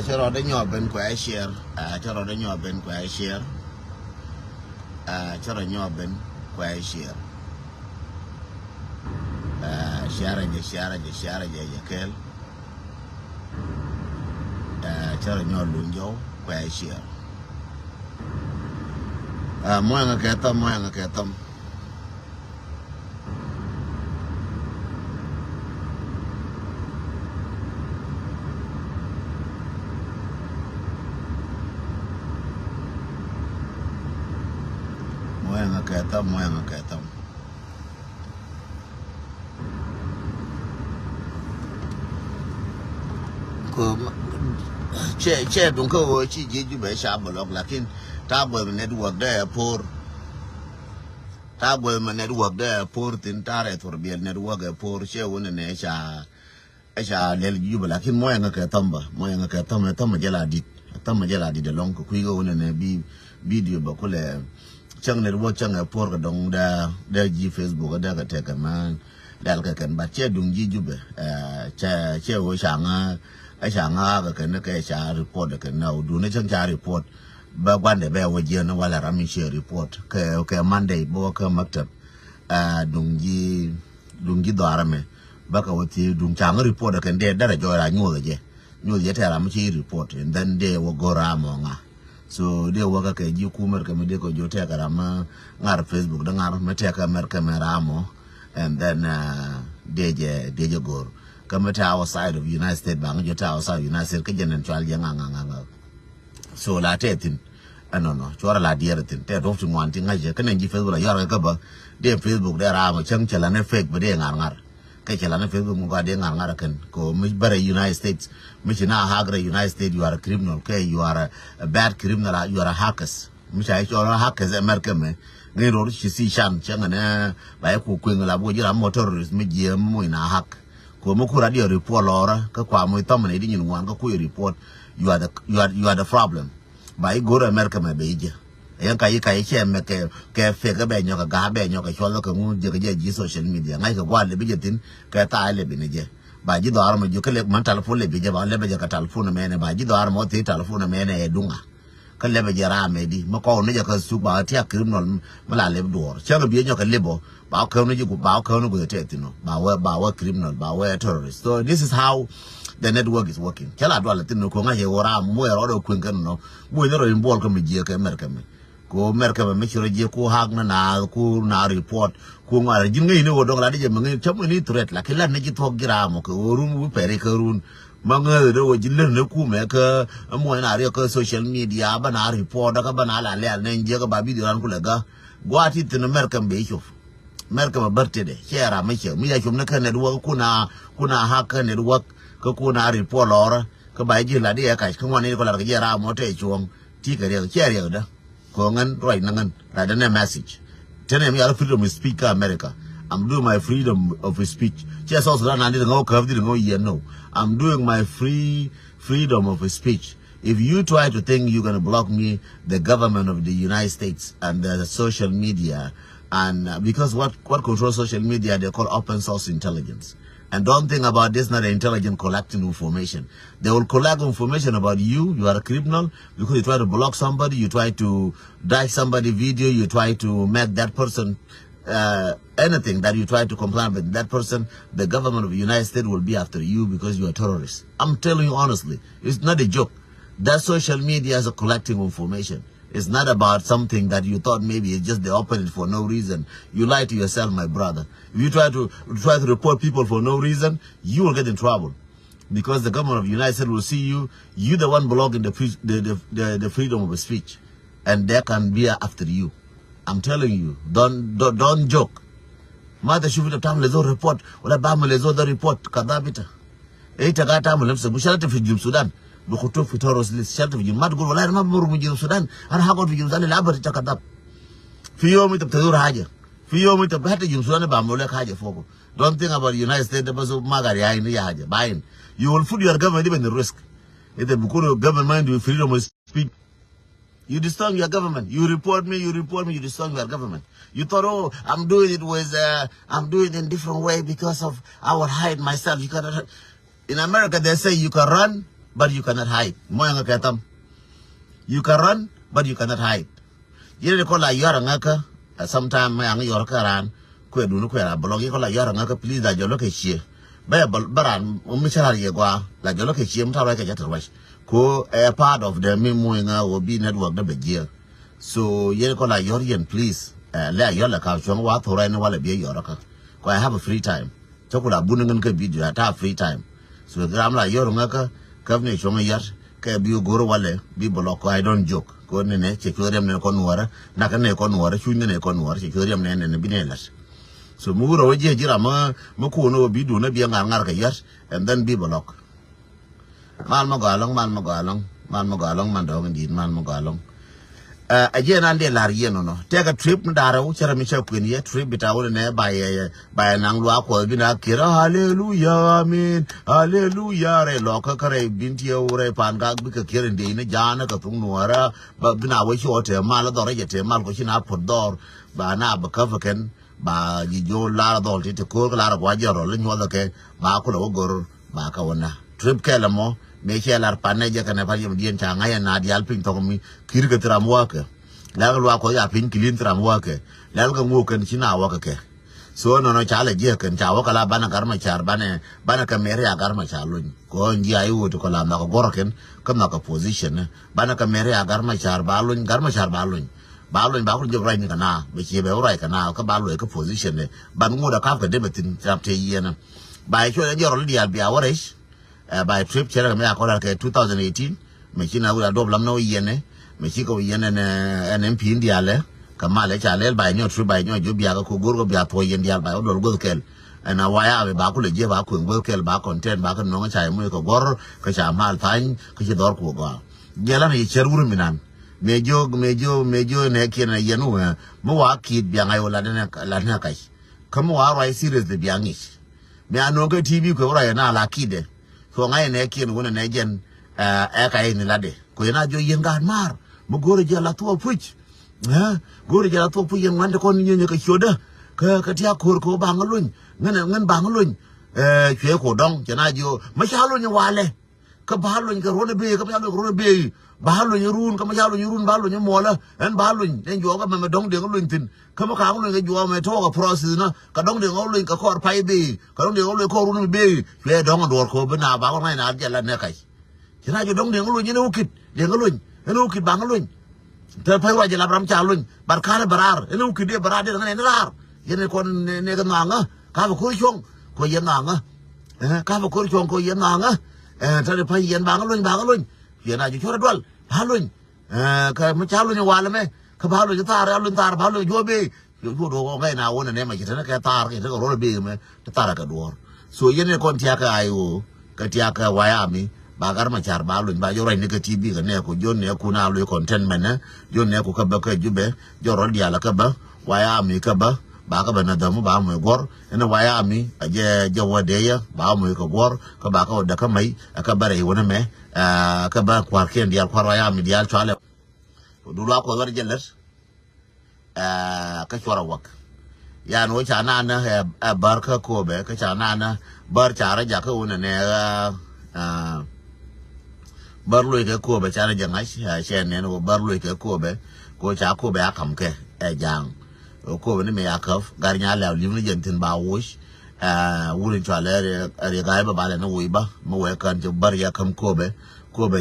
Cho rồi đến nhỏ bên quẻ share. Cho rồi đến nhỏ bên quẻ share. Cho rồi nhỏ bên quẻ share. Share kel. Cho rồi nhỏ luôn dấu quẻ share. Mọi người kể tâm. Mọi người kể tâm. Che đúng câu chỉ chú bé sao mà lọc lakin ta bởi mình network đây por ta bởi mình network đây por tin ta re thor biel network por che wona ne cha lel ju ba lakin mo nga ka tamba tamba jela di de long ko kuigo wona ne bi video ba ko le chang network chang por ga dong da ji Facebook da ka te ka man dal ka kan ba che dung ji ju be che wo shanga ga kan ka cha report ka na du ne chang cha report ba gwan de be wo je na wala rami share report ka Monday bo ka maktab dung ji darame baka wati dung chang report kan de da jo ra nyu je ta ra mi report and then they will go ramo nga so they work ka ji kumer ka mi de ko jo ta ka ma ngar Facebook da ngar me ta ka mer ka meramo and then deje gor come to outside of United States bang jo ta outside United States ka jenen twal je nga so la tetin no chora la diere tin te do tu ngwan tin ngaje kana ji Facebook la yara ka ba de Facebook da ra ma chang chala ne fake ba de ngar ka chala ne Facebook mu ga de ngar kan ko mi bare United States mi na hagra United States you are a criminal okay you are a bad criminal you are a hackers mi sai chora hackers America me ngai ro chi si shan chang ne ba ku kwing la bo jira mo terrorist mi je mo na hack ko mo ku radio report lora ka kwa mo tam ne di nyin wan ka ku report you are the problem by go to America me beje yan kai che me ke fe ka be nyoka ga be nyoka cholo ka ngu je ji social media ngai ka kwa le beje tin ka ta le bi ne je ba ji do ar mo ju ka le man telephone le beje ba le beje ka telephone me ne ba ji do ar mo ti telephone me ne e dunga ka le beje ra me di mo ko ne je ka su ba ti criminal mala le do che ga bi nyoka lebo ba ka ne ju ba ka ne go te tino ba wa criminal ba wa terrorist. So this is how the network is working. Kala do Latin ko nga he wora mo e ro ko ngan no mo ne ro imbol ko mi je ka America me ko America me chiro je ko hag na ku na report ko ngara jin ngai ne wo dong la de je ngai cham ni threat la kila ne ji thok gira mo ko rum bu pere ka run ma ngai do wo jin ne ku me ka mo na re ka social media ba na report ka ba na la le ne je ka ba video ran ku le ga gwati tin America be cho America ba birthday de share ma che mi ya chum ne ka network kuna hacker network ka kuna report lora ka ba ji la dia ka kan wani ko la ga ra mo te chuong ti ka re che re da ko ngan right nangan la da ne message tene mi ala freedom of speech America. I'm doing my freedom of speech just also that na ngo ka di ngo ye no I'm doing my freedom of speech. If you try to think you're going to block me, the government of the United States and the social media, and because what controls social media, they call open source intelligence. And don't think about this, not intelligent collecting information. They will collect information about you. You are a criminal because you try to block somebody, you try to drag somebody video, you try to make that person anything that you try to comply with that person, the government of the United States will be after you because you are terrorists. I'm telling you honestly, it's not a joke. That social media is a collecting information. It's not about something that you thought maybe it's just they opened it for no reason. You lie to yourself, my brother. If you try to report people for no reason, you will get in trouble. Because the government of the United States will see you the one blocking the freedom of speech. And they can be after you. I'm telling you, don't joke. Mother should have time lezo report. Wala ba lezo the report kadabita. Eita ga time lemse bushalate fi Sudan. Bukuto fi terrorist list shalate fi mad gol wala ma muru fi Sudan. Ana hagot fi Sudan la bari takadab. Fi yomi tabtadur haja. Fi yomi tabhata Sudan ba molek haja foko. Don't think about the United States baso magari ya ni haja. Bain. You will put your government even in risk. If the Bukuru government mind you freedom of speech. You destroy your government. You report me, you destroy your government. You thought, oh, I'm doing it in different way because of I will hide myself. You cannot. In America, they say you can run, but you cannot hide. Moyang katam. You can run, but you cannot hide. You call like Yorangaka, sometime my young Yorkaran, Quedunquera, belonging call like Yorangaka, please that you look at she. Baran, Mishari Yagua, like you look at Shim Taraka Jatawash. Co a part of the Mimoinga will be network the year. So you call like Yorian, please. Let Yola Kauchong what or anyone be Yoraka. I have a free time. Chocolate Bunningan could be at have free time. So I'm like Yorangaka, Governor Shomayat, Kabu Guru Wale, Biboloko, I don't joke. Go in a securium Neconwara, Nakane Conwara, Shungan Conwara, securium and the Binelas. So Muro Jirama, Mukuno Biduna be a Narka yet, and then Bibolok. Man Mogalong, Mandog, indeed, Man Mogalong. Again, and the Lariano. Take a trip, Daro, Cheramisha Queen, trip it out in air by an Anglo Aquabina Kira, hallelujah, I mean, hallelujah, a locker, Bintia, or a Pangag, because Kirin Dina, Jana, Kapunguara, but Bina, which you ought to Malador, Malcoshin up for door, by now, Bakafakan, by Joe Lardol, to cook Lara Guajar, or Linwaka, Bakula Ogor, Bakawana. Trip Kelamo. Make a lot panaja can have a dear Changay and Nadi Alpin to me, Kirkatram worker. Lagalwako yapin, Kilintram worker, Lalgan walk and China worker. So no challenge, and Chawakala Banakarma char, Banaka Maria Garma Chalun. Go in Giu to Colamba Gorkin, come knock a position. Banaka Maria Garma char balloon, Garma char balloon. Balloon Baku Jorain Kana, which you have right now, Caballo a position. But Muda Kaka debating chapter yen. By sure you're already I'll be our age. By trip Cherry 2018, Machina will adopt no yene, Mexico yen and MP Indiale, Kamale Chalel by no trip by no Jubia Kuguru Biapo India by Odor Wilkel, and a wire Bakula Jeva Kun Wilkel back on 10 back on no time with a war, Kachamal Time, Kachidorko. Yalan is Cheruminan. Mejo, Neki and Yanu, Moa Kid Biangayo Lanakai. Come on, I serious the Biangish. Me I know TV Kora and Ala Kide. So I neki and one an agent eka in lade. Koyana jo yenga mar. Mugore jala to puch. Gore jala to puch and wanda kon yin ka shoda. Katia korko bangalun. Ngan bangalun. Cheko dong. Jana jo. Mashalun wale. Kabalun ka rone be. Kapalo rone be. Bahalun yurun. Kamayalun yurun balun yamola. And balun. Then you oga me dong de ngulun. Come on, you are my talk process. Kadong de ngulun ka kor pai be. Kadong de ngulun ko rune be. Where dong and work over now. Bagon and Arjala Nekai. Can I go down the ngulun? You know, kid. The ngulun. You know, kid bangalun. The Paiwa Jalabram Chalun. Barkana Barar. You know, kid Barad and Rar. Yenekon Negamanga. Kavakushong. Koyananga. Kavakushong Koyananga. And tell the Pai and Bangalun. Yana Juradwal. Halun. Kamachalun Walame. Kabalo Tar, Aluntar, Palo, Jobe, you go away now, one and name it, and a tar, it's a roll beam, the Taraka door. So Yene Contiaka, Io, Katiaka, Wyami, Bagarmachar, Balun, by your negative, and Neko, John Nekuna, contentment, John Neko Kabaka Jube, Jorodia Lakaba, Wyami Kaba, Bakabanadamu, Bamu War, and a Wyami, a Jawadea, Bamu War, Kabaka, Dakamai, a Kabare, Waname, Kabak, Quarkin, the Alquarayami, the Alchala. Dulu aku orang jelas, kecuali wak. Yang nu cina na bar ke kobe, ke cina na bar cara jaka una bar lui ke kobe cara jangan siapa nu bar lui ke kobe, ko cak kobe akam ke jang. Kobe ni meyakaf, garnya lew limni jentin bawush, wurin cualer regai babale na wiba, mewekan je bar yakam kobe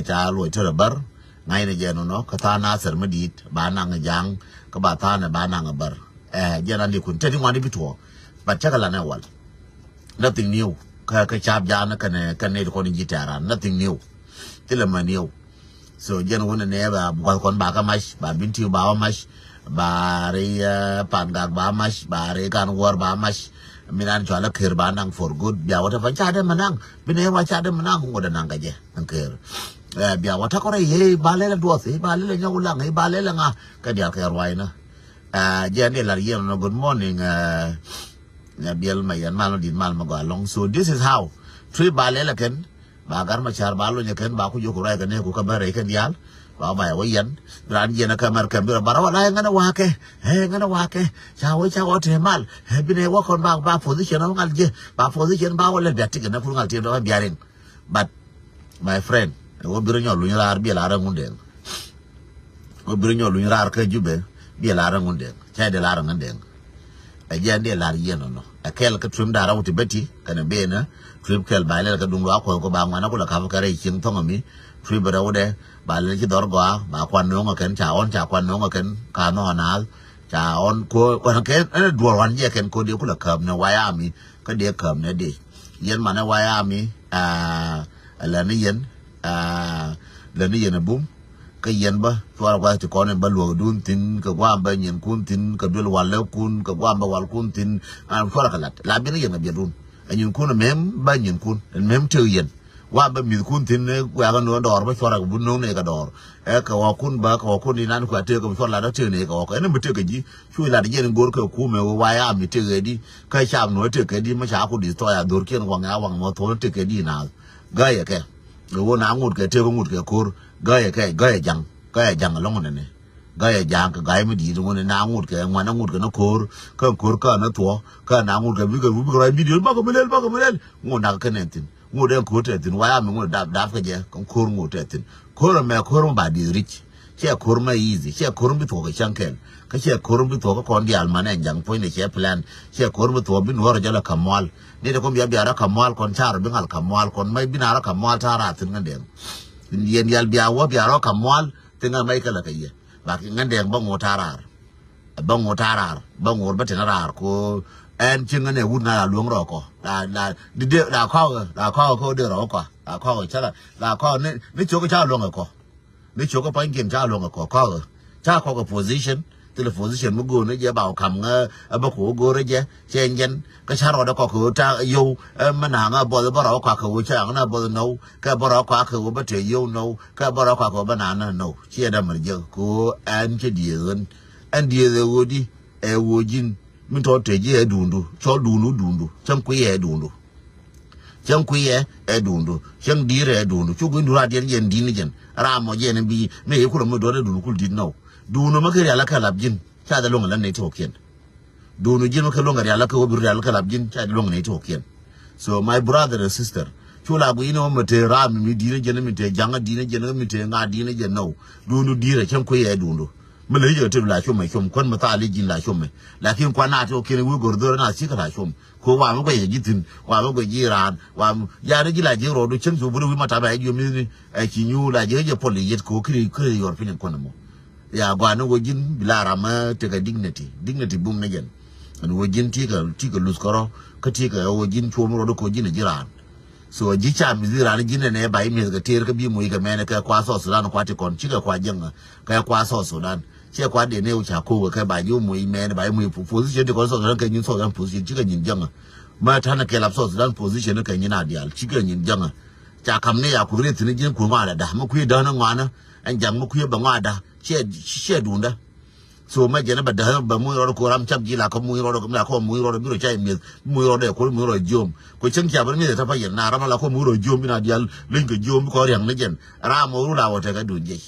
cah lui terbar. Ngay na jeno no katana ser medit banang jang ka batana banang bar jena li kun tedi ngwani bituo but chakala na wal nothing new ka chap jana kan ko ni gitara nothing new tilama new so jeno wona ne ba kon ba ka mash ba binti ba mash ba re pangag ba mash ba re kan war ba mash minan chala kher banang for good biya wata pancha de manang bine wa cha de manang ngoda nang gaje angker biar watak orang ye balai dua sih balai nya ulang ye balai nga kadial ke arwai na jadi lari no good morning biar mayan malu di mal magalong so this is how three balai kan bagar macam balu nya kan baku jukurai kan ku kabar kan dial ba ba wayan ran je na kamar kan bir barawa la ngana wake chawo te mal bine wa kon ba position ngal je ba position ba wala biatik na pul ngal te do biarin but my friend wo biro nyol lu rar bi la ra ngunde wo biro nyol lu rar ka jube bi la ra ngunde cha de la ra ngunde a jande la yeno no a kel ka trum da ra wuti beti kana be na trip kel ba le ka dunga ko ba ngana ko la ka ka re chin thong mi trip ba de ba le ki dor gwa ba kwan no ken cha kwan no ken ka no na cha on ko wan ke duor wan ye ken ko de ko la kam na wa ya mi ka de kam na de yen ma na wa ya mi la ni yen bum cái yen ba cho qua thì con em ba luộc đun tin cái qua ba nhìn kun tin cái đôi wal kun cái qua ba wal kun tin cho là cái là biết nó yen là biết luôn anh nhìn kun là mềm ba nhìn kun mềm chơi yen qua ba mình kun tin qua cái nó đỏ ba cho là cái bún nông này cái đỏ cái qua kun ba cái kun đi nan qua chơi cái cho là nó chơi này cái nó mới chơi cái gì chui là cái yen gor cái ku mè qua ya mi chơi cái đi cái chạm nó chơi cái đi mà chả có đi to ya đor kia quăng ya quăng mà thôi chơi cái đi nào gai cái rồi nó ngụt cái chơi có ngụt cái cor gai jang long ne gai jang ka gai mi di ngone na ngut ke ngwana ngut ke no kor ka na to ka na ngut ke bi ko video ba ko melel ngona ka nentin ngode ko tetin waya mi ngode daf ka je kon kor ngut tetin kor me kor ba di rich che kor ma easy che kor bi to ka chankel ka che kor bi to ka kon di almane jang point ne che plan che kor bi to bi no ra jala kamal ne de ko bi ara kamal kon char bi ngal kamal kon mai bi na ra kamal tara tin ngande yen yal biya wo biya ro kamal tinga mai kala kaye ba ki ngande bango tarar bango ba tinarar ko en chinga ne wuna luong ro ko la di de la ko de ro ko la ko chala la ko ne choko cha luong ko ne choko pa ngem cha luong ko cha ko position the position mu go ne je ba kam nga ba ko go re je chen yen ka cha ro da ko ta yo ma na nga bo ba ro ko cha na bo no ka bo ro ko ba te yo no ka bo ro ko ba na no che da mer je ko an che di an di de wo di e wo jin mi to te je dundu cho dundu cham ku ye dundu cham ku ye e dundu cham di re dundu chu ku ndura de yen di ni jen ra mo je ne bi me ye ku mo do de dundu ku di no dunu makari alaka labjin cha da longa lan ne to kien dunu jin makari longa alaka wo bir alaka labjin cha da longa ne to kien so my brother and sister chula bu ino mate ram mi dine jene mi te janga dine jene mi te nga dine jene no dunu dire chem ko ye dunu mele je te la chome chom kon mata ali jin la chome lakin kwa na to kien wi gordor na sika la chom ko wa mo ko ye jitin wa mo ko jiran wa ya ne jila je ro do chen so bu wi mata ba ye mi e kinyu la je poli yet ko kri yor pin kon mo ya gwa no wojin bilara ma te ka dignity bum na jen an wojin ti ka lus koro ka ti ka wojin chomo ro ko jin jiran so ji cha mi jiran jin ne ba mi ka ter ka bi mu ka mene ka kwa so sudan kwa ti kon ti ka kwa jenga ka kwa so sudan che kwa de ne u cha ko ka ba yu mu mene ba mu position de ko so sudan ka nyin so sudan position ti ka nyin jenga ma ta na ke lap so sudan position ka nyin adial ti ka nyin jenga cha kam ne ya ku re tin jin ku ma da ma ku da na ngwana an jang mu ku ba ngada she dunda so ma jena ba da ba mu ro ko ram chap ji la ko mu ro ko la ko mu ro bi ro chai mi mu ro de ko mu ro jom ko chen kya ba mi ta fa yen na ram la ko mu ro jom bi na dial ling ko jom ko riang ne jen ra mo ru la wo te ka du je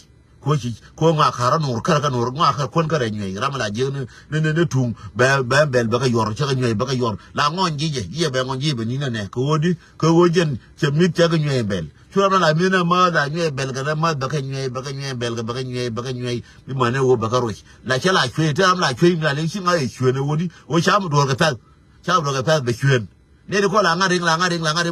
ko nga khara nur kar ka nur nga khar kon ka re nyi ram la je ne tung ba bel ba ka yor che ka nyi ba ka yor la ngon ji je ba ngon ji be ni ne ko wo jen che mi te ka nyi bel chura la mina ma da nyi bel ka ma ba ka nyi bel ka ba ka nyi bi ma ne wo ba ka ro la che la chwe te am la chwe mi la le shi nga e chwe ne wo di wo sha mu do ka pa be chwe ne ko la nga ring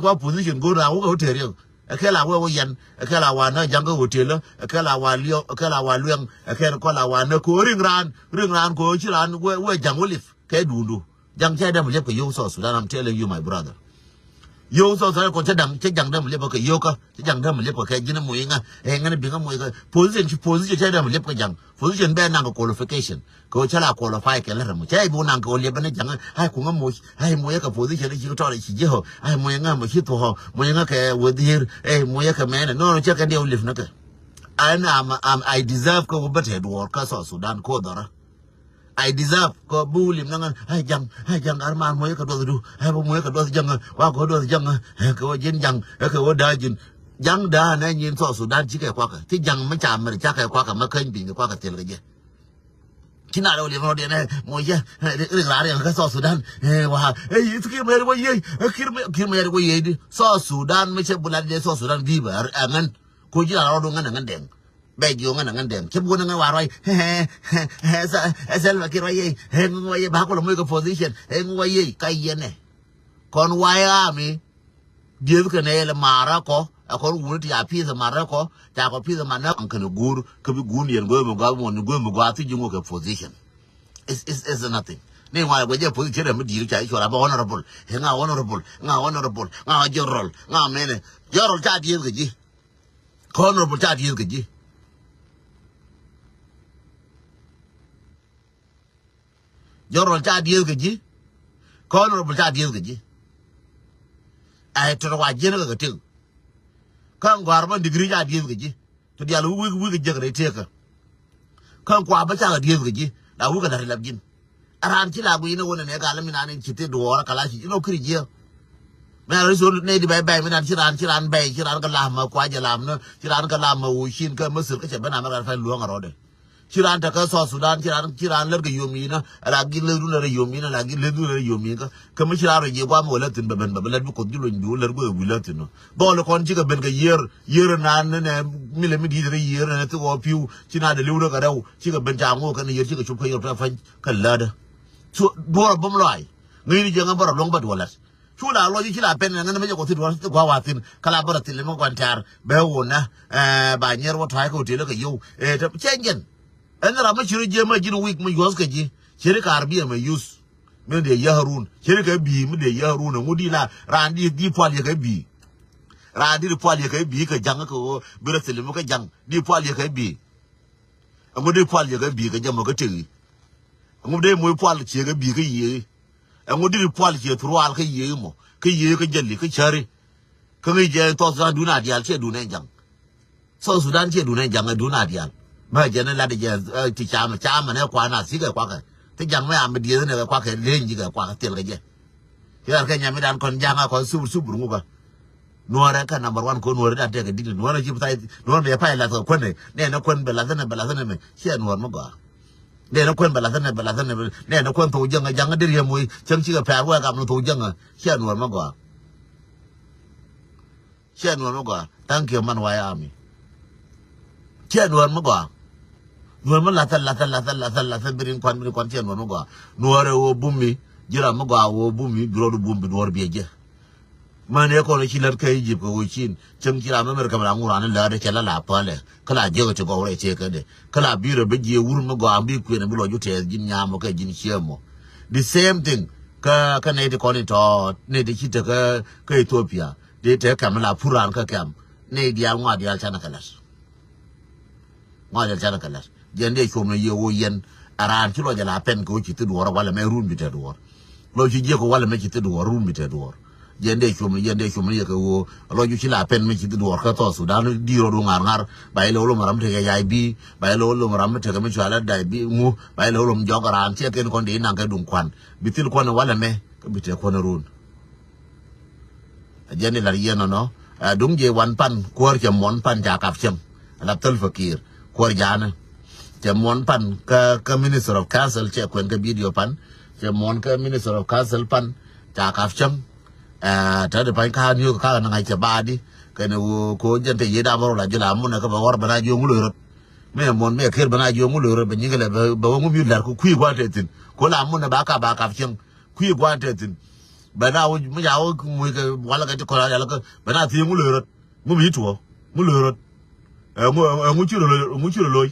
ko position go na wo ka hotel akela wo yan akela wa na jango hotel akela wa lio akela wa luang akela ko la wa na ko ring ran ko chi ran we jango lif ke dundu jang cha da mu le ko yo so Sudan. I'm telling you my brother yo so ko cha dam che jang da mu le ko yo ka che jang da mu le ko ke jina mu inga e ngane bi nga mu ga position cha da mu le ko jang position be na ko qualification ko cha la qualify ke la mu cha bu na ko le ba ne jang ai ku nga mu ai mu ya ka position ji to ri ji ho ai mu nga mu chi to ho mu nga ke wodir mu ya ka me no cha ka de ulif na ka I deserve ko ba te do ka so Sudan ko dara I deserve ko bulim nangan ai jang arman mo ka do ai mo ka do jang wa ko do jang ko jin jang ko da jin jang da na nyin so Sudan chi ka kwa ka ti jang ma cha ma cha ka kwa ka ma kan bi kwa ka tel ge kina do le mo de na mo ya ri la ri ka so Sudan wa tu ki me ro ye ki me ro ye so Sudan me che bulan de so Sudan bi ba angan ko jira ro do ngana ngandeng be jo ngana ngandeng ke bu ngana waroi esel makiro ye he ngoye ba ko lo mo ko position he ngoye kai yene kon waya mi dia ke ne le mara ko akon wuri ya pi za mara ko ta ko pi za mana an kan gur ke bi gun yen go mo ga mo ga ti jingo ke position is nothing ne wa go je position de mi di cha i chola ba honorable he nga honorable nga general nga mene general cha di ke ji honorable cha di ke ji general cha di ke ji honorable cha di ke ji ai to wa je na ke tin kan gwarban degree ja di ke ji to dia lu wi ke je ke te ka kan kwa ba cha di ke ji da wu ka da labjin aran ti la gu ina wona ne ga lamina ne ci te do wala kala shi ino kri je me ra so ne di bai me nan ci ran bai ci ran ka la ma kwa je lam no ci ran ka la ma wu shin ka musir ka ce bana ma fa lu ngaro de ci ran ta ka so Sudan ci ran lar ga yomi na ra gi le du na re yomi na la gi le du na re yomi ka mi ci ran je kwa mo la tin ba ben ba la ko di lo ndu lar go wi la tin no do le kon ci ga ben ga yer na ne mi le mi di re yer na to ko piu ci na de lu ga daw ci ga ben ja ngo ka ne yer ci ga chup ka yer ta fa ka la da so do bom loy ngi ni je nga bara long ba do la chu la lo ci la pen na ne me ko ti do ko wa tin kala bara tin le mo kwan tar be wona ba nyer wo ta ko ti le ga yo ta chengen en ra ma chiri je ma jin week ma yos ka ji chiri ka arbiya ma yus me de ya harun chiri ka bi me de ya harun ngudi la randi di pal ya ka bi randi di pal ya ka bi ka jang ko bira sele mo ka jang di pal ya ka bi ngudi pal ya ka bi ka jam ka ti ngudi mo pal che ka bi ka ye ngudi di pal che trual ka ye mo ka ye ka jalli ka chari ka ngi je to sa du na dial che du na jang so Sudan che du na jang du na dial ma je na la de je ti cha ma ne kwa na si ga kwa ka te jang ma am di ne kwa ka le nji ga kwa ka tel ga je ya ka nya mi dan kon janga ko su ngu ga no ra ka number 1 ko no ra te ga di no ra ji pa no ne pa la ko ne na kon be la ne me she no ma ga ne na kon be la ne ne na kon to janga de ye mu chang chi ga pa wa ga no to janga she no ma ga thank you man wa ya mi che no ma ga nuor ma la birin kwan chen nuor ma go nuor wo bumi jira ma go wo bumi biro du bumi nuor bieje mane ko ne chilar kai jib ko chin chang jira ma mer kamera ngura ne la de chela la pale kala je ko go re che ka de kala biro be je wur ma go ambi ku ne bilo ju te jin nya mo ka jin chemo the same thing ka ne de ko ni to ne de chita ka Ethiopia de te kamera puran ka kam ne dia ngwa dia chana kalas jende ko me yo yen aran ci lo jala pen ko ci tudu wala me rum bi te do lo ci je ko wala me ci tudu rum bi te do jende ko me ye ko wo lo ju ci la pen me ci tudu ka to Sudan di ro do ngar bay lo maram te yaay bi bay lo maram te me ci ala dai bi mu bay lo jogaran ci ken ko ndi nanga dum kwan bitil ko wala me ko bi te ko na run jende la yeno no dum je wan pan ko ci mon pan ja kap chem la tel fakir ko jana te mon pan ka minister of council che kwen ka video pan te mon ka minister of council pan ta ka cham ta de pan ka ni ka na ngai che badi ka ne ko jente ye da baro la jula mun ka ba war bana jo ngulo me mon me kher bana jo ngulo be nyigale ba wo mi lar ko kui gwa tetin ko la mun ba ka cham kui gwa tetin bana wo mu ya wo mu ka wala ka ko la ka bana ti ngulo mu mi to ngulo mu chiro loy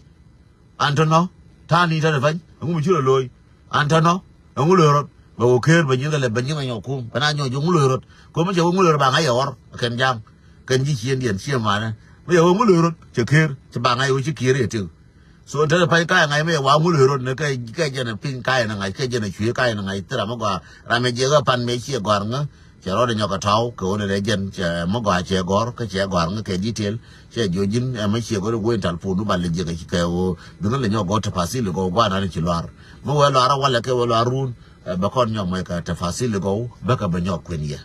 Antono, Tani Tanavan, and we should alloy. Antono, and Mullerot, but will care when you let Benjamin Yokum, and I know you Mullerot, come as a Muller Bangayor, can jam, can you see Indian Siamana? We are Mullerot, to care, to Bangay, which you carry too. So tell the Pike, I may one Mullerot, and a Kajan and pink kind, and I Kajan and Shuka, and I Tramaga, Ramajaga, Pan Mechi, Garner. Charo de nyokatao ko ne legend mo ga che gor ka che gor ke detail che jojin ma che go go ental pu ba le je ka o dunga le nyogo ta fasil go gwa na ni lwar mo wa lwar wala ke wala arun ba kon nyom ma ka ta fasil go ba ka ba nyok kwen ya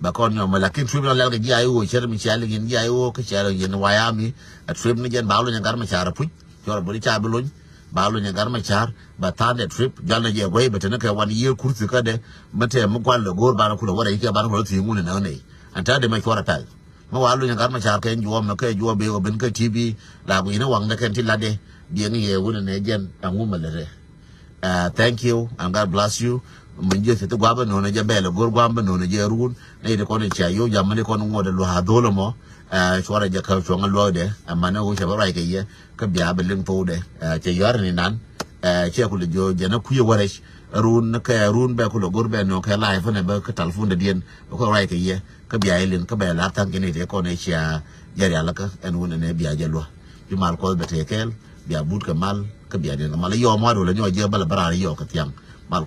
ba kon nyom ma lakin tribunal la ga ji ayo che mi che ale ngin ji ayo ka che yen wayami at trib ni gen ba lo ngar ma chara pu jor bo cha bu luñ balu nya garma char ba tande trip jalna je goy betene ka 1 year kursi kade mate mu kwal gor bana kula wara yake bana kula ti ngune na ne anta de mai kwara tal ma walu nya gar ma char ken juom na ke juom be ben ke tv la bu ina wang na ken tilade bien ye wona ne jen anguma le thank you and God bless you mình giờ thì tôi qua bên nó giờ bé là gor qua bên nó giờ run này thì con này chạy vô giờ mình con ngồi để lo hà đô là mò cho ra giờ khâu cho ngon lo để mà nó cũng sẽ bảo cái gì cái bia bên lưng phố để chạy giờ này nắn chơi cũng được vô giờ nó khuya qua đấy run cái run bé cũng được gor bé nó cái live này bé cái telephone để điện có cái gì cái bia lên cái bé lát thằng cái này thì con này chạy giờ là cái anh này bia giờ lo nhưng mà có bé thì cái bia bút cái mal cái bia này mà lấy yo mà rồi lấy yo giờ bà là bà ra yo cái tiếng mal